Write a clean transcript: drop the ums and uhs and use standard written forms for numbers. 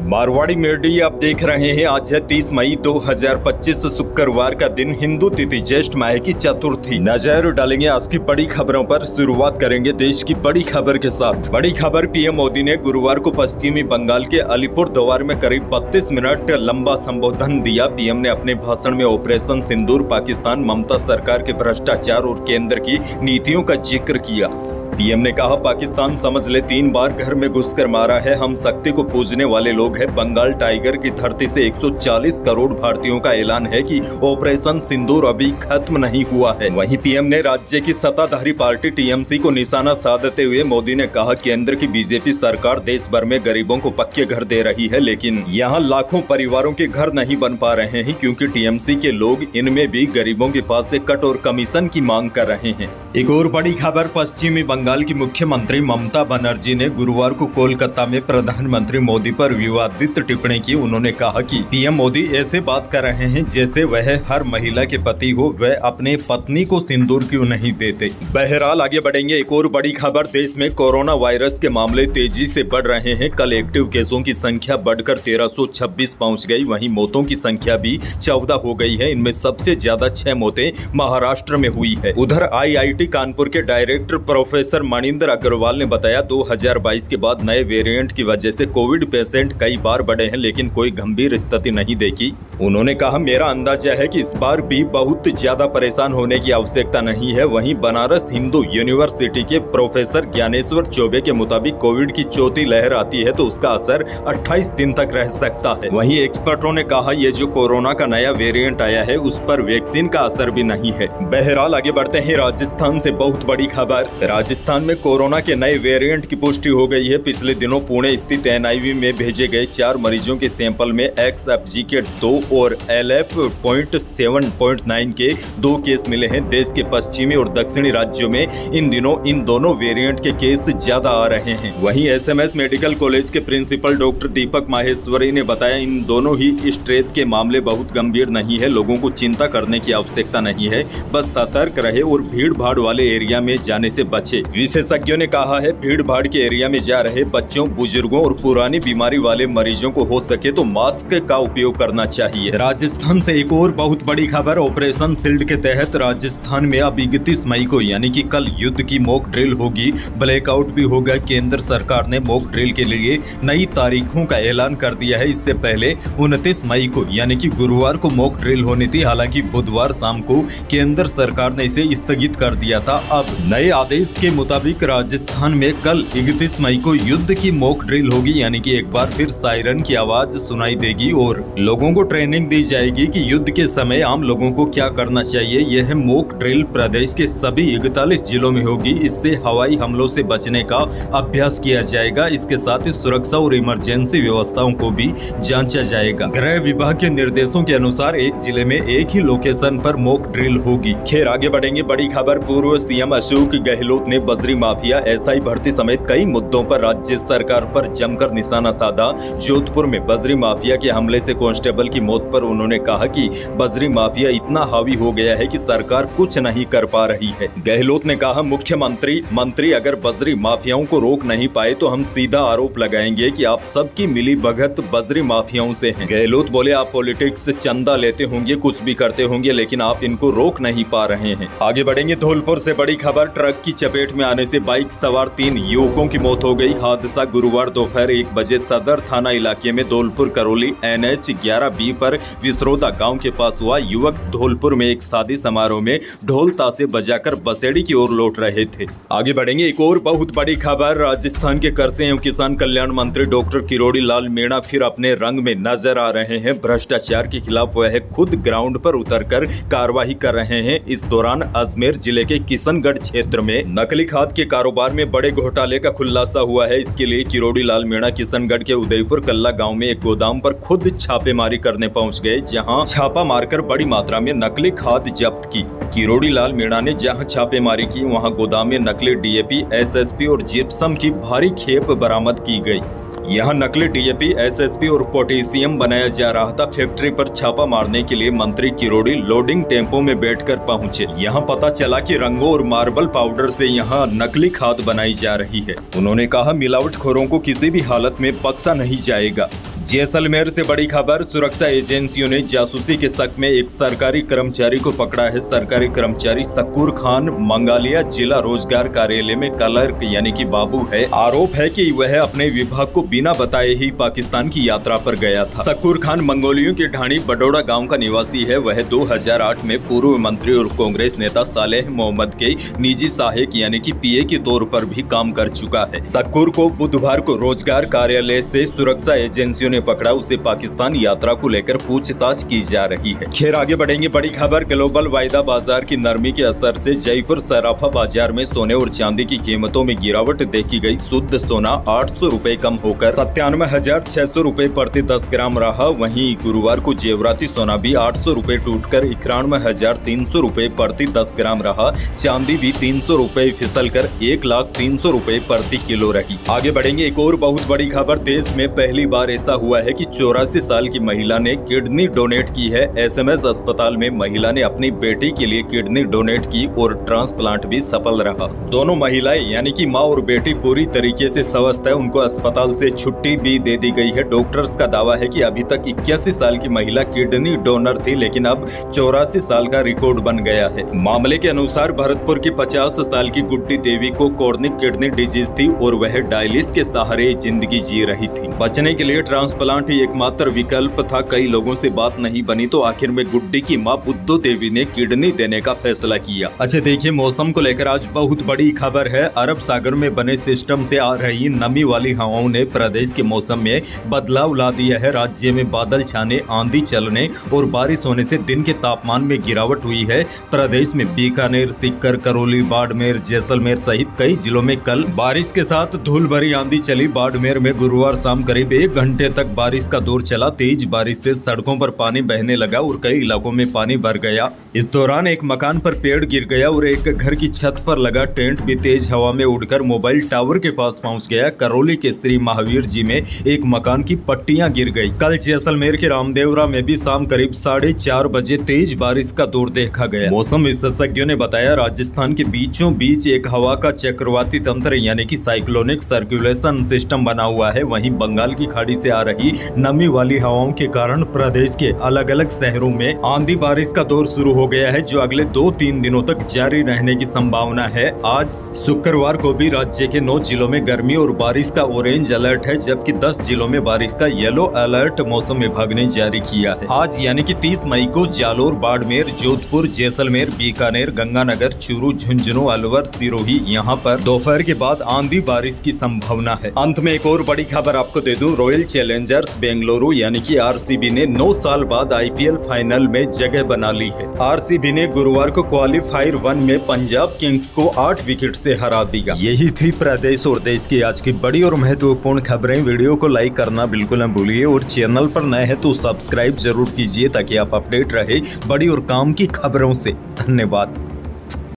Marwari media आप देख रहे हैं। आज है 30 मई 2025 शुक्रवार का दिन, हिंदू तिथि ज्येष्ठ माह की चतुर्थी। नजर डालेंगे आज की बड़ी खबरों पर। शुरुआत करेंगे देश की बड़ी खबर के साथ। बड़ी खबर, पीएम मोदी ने गुरुवार को पश्चिमी बंगाल के अलीपुर द्वार में करीब 32 मिनट लंबा संबोधन दिया। पीएम ने अपने भाषण में ऑपरेशन सिंदूर, पाकिस्तान, ममता सरकार के भ्रष्टाचार और केंद्र की नीतियों का जिक्र किया। पीएम ने कहा, पाकिस्तान समझ ले 3 बार घर में घुसकर मारा है। हम शक्ति को पूजने वाले लोग हैं। बंगाल टाइगर की धरती से 140 करोड़ भारतीयों का ऐलान है कि ऑपरेशन सिंदूर अभी खत्म नहीं हुआ है। वहीं पीएम ने राज्य की सत्ताधारी पार्टी टीएमसी को निशाना साधते हुए मोदी ने कहा, केंद्र की बीजेपी सरकार देश भर में गरीबों को पक्के घर दे रही है, लेकिन यहाँ लाखों परिवारों के घर नहीं बन पा रहे हैं क्योंकि टीएमसी के लोग इनमें भी गरीबों के पास से कट और कमीशन की मांग कर रहे हैं। एक और बड़ी खबर, पश्चिमी बंगाल की मुख्यमंत्री ममता बनर्जी ने गुरुवार को कोलकाता में प्रधानमंत्री मोदी पर विवादित टिप्पणी की। उन्होंने कहा कि पीएम मोदी ऐसे बात कर रहे हैं जैसे वह हर महिला के पति हो, वह अपने पत्नी को सिंदूर क्यों नहीं देते। बहरहाल आगे बढ़ेंगे। एक और बड़ी खबर, देश में कोरोना वायरस के मामले तेजी से बढ़ रहे हैं। कल एक्टिव केसों की संख्या बढ़कर 1326 पहुंच गई। वहीं मौतों की संख्या भी 14 हो गई है। इनमें सबसे ज्यादा 6 मौतें महाराष्ट्र में हुई है। उधर आईआईटी कानपुर के डायरेक्टर प्रोफेसर मणिंदर अग्रवाल ने बताया, 2022 के बाद नए वेरिएंट की वजह से कोविड पेशेंट कई बार बढ़े हैं, लेकिन कोई गंभीर स्थिति नहीं देखी। उन्होंने कहा, मेरा अंदाजा है कि इस बार भी बहुत ज्यादा परेशान होने की आवश्यकता नहीं है। वहीं बनारस हिंदू यूनिवर्सिटी के प्रोफेसर ज्ञानेश्वर चौबे के मुताबिक कोविड की चौथी लहर आती है तो उसका असर 28 दिन तक रह सकता है। वहीं एक्सपर्टों ने कहा, ये जो कोरोना का नया वेरिएंट आया है उस पर वैक्सीन का असर भी नहीं है। बहरहाल आगे बढ़ते हैं। राजस्थान से बहुत बड़ी खबर, राजस्थान में कोरोना के नए वेरिएंट की पुष्टि हो गई है। पिछले दिनों पुणे स्थित एनआईवी में भेजे गए 4 मरीजों के सैंपल में XFG के 2 और LF.7.9 के 2 केस मिले हैं। देश के पश्चिमी और दक्षिणी राज्यों में इन दिनों इन दोनों वेरिएंट के केस ज्यादा आ रहे हैं। वहीं SMS मेडिकल कॉलेज के प्रिंसिपल डॉक्टर दीपक माहेश्वरी ने बताया, इन दोनों ही स्ट्रेन के मामले बहुत गंभीर नहीं है। लोगों को चिंता करने की आवश्यकता नहीं है, बस सतर्क रहे और भीड़ भाड़ वाले एरिया में जाने से बचे। विशेषज्ञों ने कहा है, भीड़ भाड़ के एरिया में जा रहे बच्चों, बुजुर्गों और पुरानी बीमारी वाले मरीजों को हो सके तो मास्क का उपयोग करना चाहिए। राजस्थान से एक और बहुत बड़ी खबर, ऑपरेशन शील्ड के तहत राजस्थान में अब 31 मई को यानी कि कल युद्ध की मॉक ड्रिल होगी। ब्लैकआउट भी होगा। केंद्र सरकार ने मॉक ड्रिल के लिए नई तारीखों का ऐलान कर दिया है। इससे पहले 29 मई को यानी कि गुरुवार को मॉक ड्रिल होनी थी। हालांकि बुधवार शाम को केंद्र सरकार ने इसे स्थगित कर दिया था। अब नए आदेश के मुताबिक राजस्थान में कल 31 मई को युद्ध की मॉक ड्रिल होगी, यानी कि एक बार फिर सायरन की आवाज सुनाई देगी और लोगों को ट्रेनिंग दी जाएगी कि युद्ध के समय आम लोगों को क्या करना चाहिए। यह मॉक ड्रिल प्रदेश के सभी 41 जिलों में होगी। इससे हवाई हमलों से बचने का अभ्यास किया जाएगा। इसके साथ ही सुरक्षा और इमरजेंसी व्यवस्थाओं को भी जांचा जाएगा। गृह विभाग के निर्देशों के अनुसार एक जिले में एक ही लोकेशन पर मॉक ड्रिल होगी। खैर आगे बढ़ेंगे। बड़ी खबर, पूर्व सीएम अशोक गहलोत ने बजरी माफिया, SI भर्ती समेत कई मुद्दों पर राज्य सरकार पर जमकर निशाना साधा। जोधपुर में बजरी माफिया के हमले से कांस्टेबल की मौत पर उन्होंने कहा कि बजरी माफिया इतना हावी हो गया है कि सरकार कुछ नहीं कर पा रही है। गहलोत ने कहा, मुख्यमंत्री अगर बजरी माफियाओं को रोक नहीं पाए तो हम सीधा आरोप लगाएंगे कि आप सबकी मिली भगत बजरी माफियाओं से है। गहलोत बोले, आप पॉलिटिक्स चंदा लेते होंगे, कुछ भी करते होंगे, लेकिन आप इनको रोक नहीं पा रहे हैं। आगे बढ़ेंगे। धौलपुर से बड़ी खबर, ट्रक की चपेट में आने से बाइक सवार 3 युवकों की मौत हो गई। हादसा गुरुवार दोपहर 1 बजे सदर थाना इलाके में धौलपुर करौली NH 11B पर विसरोदा गांव के पास हुआ। युवक धौलपुर में एक शादी समारोह में ढोल ताशे बजाकर बसेड़ी की ओर लौट रहे थे। आगे बढ़ेंगे। एक और बहुत बड़ी खबर, राजस्थान के कृषि एवं किसान कल्याण मंत्री डॉक्टर किरोड़ी लाल मीणा फिर अपने रंग में नजर आ रहे हैं। भ्रष्टाचार के खिलाफ वह खुद ग्राउंड पर उतरकर कार्रवाई कर रहे हैं। इस दौरान अजमेर जिले के किशनगढ़ क्षेत्र में नकली खाद के कारोबार में बड़े घोटाले का खुलासा हुआ है। इसके लिए किरोड़ी लाल मीणा किशनगढ़ के उदयपुर कल्ला गांव में एक गोदाम पर खुद छापेमारी करने पहुंच गए, जहां छापा मारकर बड़ी मात्रा में नकली खाद जब्त की। किरोड़ी लाल मीणा ने जहां छापेमारी की वहां गोदाम में नकली DAP, SSP और जिप्सम की भारी खेप बरामद की गई। यहाँ नकली DAP, SSP और पोटेशियम बनाया जा रहा था। फैक्ट्री पर छापा मारने के लिए मंत्री किरोड़ी लोडिंग टेम्पो में बैठकर पहुंचे। यहाँ पता चला कि रंगों और मार्बल पाउडर से यहाँ नकली खाद बनाई जा रही है। उन्होंने कहा, मिलावटखोरों को किसी भी हालत में बख्शा नहीं जाएगा। जैसलमेर से बड़ी खबर, सुरक्षा एजेंसियों ने जासूसी के शक में एक सरकारी कर्मचारी को पकड़ा है। सरकारी कर्मचारी शकूर खान मंगालिया जिला रोजगार कार्यालय में क्लर्क यानी कि बाबू है। आरोप है कि वह अपने विभाग को बिना बताए ही पाकिस्तान की यात्रा पर गया था। शकूर खान मंगोलियों के ढाणी बडोड़ा गांव का निवासी है। वह 2008 में पूर्व मंत्री और कांग्रेस नेता सालेह मोहम्मद के निजी सहायक यानी कि पीए के तौर पर भी काम कर चुका है। शकूर को बुधवार को रोजगार कार्यालय से सुरक्षा एजेंसियों ने पकड़ा। उसे पाकिस्तान यात्रा को लेकर पूछताछ की जा रही है। खैर आगे बढ़ेंगे। बड़ी खबर, ग्लोबल वायदा बाजार की नरमी के असर से जयपुर सराफा बाजार में सोने और चांदी की कीमतों में गिरावट देखी गई। शुद्ध सोना 800 रुपए कम होकर 97,600 रुपए प्रति 10 ग्राम रहा। वहीं गुरुवार को जेवराती सोना भी 800 रुपए टूटकर 91,300 रुपए प्रति 10 ग्राम रहा। चांदी भी 300 रुपए फिसल कर 1,03,000 रुपए प्रति किलो रही। आगे बढ़ेंगे। एक और बहुत बड़ी खबर, देश में पहली बार ऐसा हुआ है कि 84 साल की महिला ने किडनी डोनेट की है। एसएमएस अस्पताल में महिला ने अपनी बेटी के लिए किडनी डोनेट की और ट्रांसप्लांट भी सफल रहा। दोनों महिलाएं यानी कि मां और बेटी पूरी तरीके से स्वस्थ है। उनको अस्पताल से छुट्टी भी दे दी गई है। डॉक्टर्स का दावा है कि अभी तक 81 साल की महिला किडनी डोनर थी, लेकिन अब 84 साल का रिकॉर्ड बन गया है। मामले के अनुसार भरतपुर की 50 साल की गुड्डी देवी को क्रोनिक किडनी डिजीज थी और वह डायलिसिस के सहारे जिंदगी जी रही थी। बचने के लिए ट्रांसप्लांट ही एकमात्र विकल्प था। कई लोगों से बात नहीं बनी तो आखिर में गुड्डी की मां बुद्धू देवी ने किडनी देने का फैसला किया। अच्छा देखिए, मौसम को लेकर आज बहुत बड़ी खबर है। अरब सागर में बने सिस्टम से आ रही नमी वाली हवाओं ने प्रदेश के मौसम में बदलाव ला दिया है। राज्य में बादल छाने, आंधी चलने और बारिश होने से दिन के तापमान में गिरावट हुई है। प्रदेश में बीकानेर, सीकर, करौली, बाड़मेर, जैसलमेर सहित कई जिलों में कल बारिश के साथ धूल भरी आंधी चली। बाड़मेर में गुरुवार शाम करीब 1 घंटे तक बारिश का दौर चला। तेज बारिश से सड़कों पर पानी बहने लगा और कई इलाकों में पानी भर गया। इस दौरान एक मकान पर पेड़ गिर गया और एक घर की छत पर लगा टेंट भी तेज हवा में उड़कर मोबाइल टावर के पास पहुंच गया। करौली के श्री महावीर जी में एक मकान की पट्टियां गिर गई। कल जैसलमेर के रामदेवरा में भी शाम करीब 4:30 बजे तेज बारिश का दौर देखा गया। मौसम विशेषज्ञों ने बताया, राजस्थान के बीचों बीच एक हवा का चक्रवाती तंत्र यानी कि साइक्लोनिक सर्कुलेशन सिस्टम बना हुआ है। वहीं बंगाल की खाड़ी से आ रही नमी वाली हवाओं के कारण प्रदेश के अलग अलग शहरों में आंधी बारिश का दौर शुरू हो गया है, जो अगले 2-3 दिनों तक जारी रहने की संभावना है। आज शुक्रवार को भी राज्य के 9 जिलों में गर्मी और बारिश का ऑरेंज अलर्ट है, जबकि 10 जिलों में बारिश का येलो अलर्ट मौसम विभाग ने जारी किया है। आज यानी कि 30 मई को जालोर, बाड़मेर, जोधपुर, जैसलमेर, बीकानेर, गंगानगर, चूरू, झुंझुनू, अलवर, सिरोही यहाँ पर दोपहर के बाद आंधी बारिश की संभावना है। अंत में एक और बड़ी खबर आपको दे दूं, रॉयल चैलेंजर्स बेंगलुरु यानी कि आरसीबी ने 9 साल बाद आईपीएल फाइनल में जगह बना ली है। आरसीबी ने गुरुवार को क्वालीफायर 1 में पंजाब किंग्स को 8 विकेट से हरा दिया। यही थी प्रदेश और देश की आज की बड़ी और महत्वपूर्ण खबरें। वीडियो को लाइक करना बिल्कुल न भूलिए और चैनल पर नए हैं तो सब्सक्राइब जरूर कीजिए ताकि आप अपडेट रहे बड़ी और काम की खबरों से। धन्यवाद।